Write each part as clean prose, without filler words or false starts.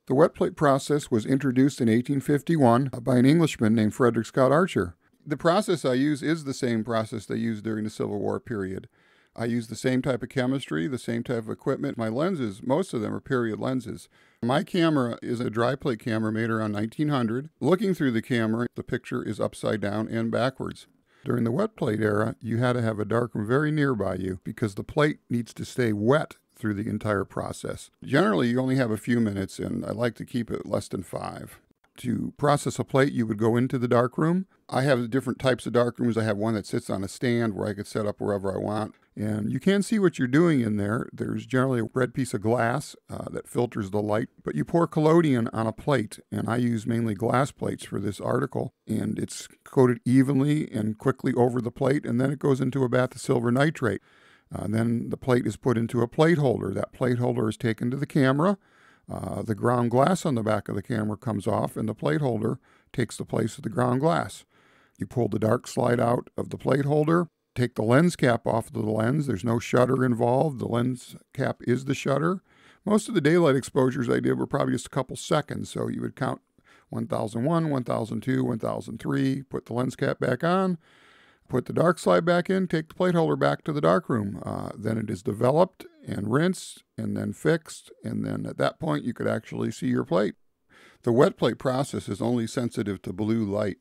The wet plate process was introduced in 1851 by an Englishman named Frederick Scott Archer. The process I use is the same process they used during the Civil War period. I use the same type of chemistry, the same type of equipment. My lenses, most of them are period lenses. My camera is a dry plate camera made around 1900. Looking through the camera, the picture is upside down and backwards. During the wet plate era, you had to have a darkroom very nearby you because the plate needs to stay wet through the entire process. Generally, you only have a few minutes, and I like to keep it less than 5. To process a plate, you would go into the darkroom. I have different types of darkrooms. I have one that sits on a stand where I could set up wherever I want. And you can see what you're doing in there. There's generally a red piece of glass that filters the light, but you pour collodion on a plate, and I use mainly glass plates for this article, and it's coated evenly and quickly over the plate, and then it goes into a bath of silver nitrate. Then the plate is put into a plate holder. That plate holder is taken to the camera. The ground glass on the back of the camera comes off, and the plate holder takes the place of the ground glass. You pull the dark slide out of the plate holder, take the lens cap off of the lens. There's no shutter involved. The lens cap is the shutter. Most of the daylight exposures I did were probably just a couple seconds, so you would count 1001, 1002, 1003, put the lens cap back on, put the dark slide back in, take the plate holder back to the darkroom. Then it is developed and rinsed and then fixed, and then at that point you could actually see your plate. The wet plate process is only sensitive to blue light,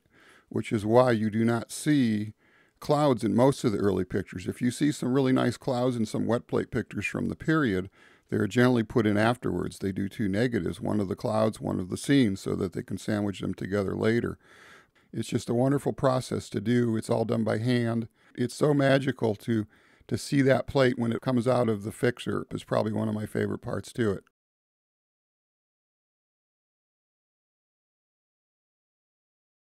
which is why you do not see clouds in most of the early pictures. If you see some really nice clouds in some wet plate pictures from the period, they're generally put in afterwards. They do 2 negatives, one of the clouds, one of the scenes, so that they can sandwich them together later. It's just a wonderful process to do. It's all done by hand. It's so magical to see that plate when it comes out of the fixer. It's probably one of my favorite parts to it.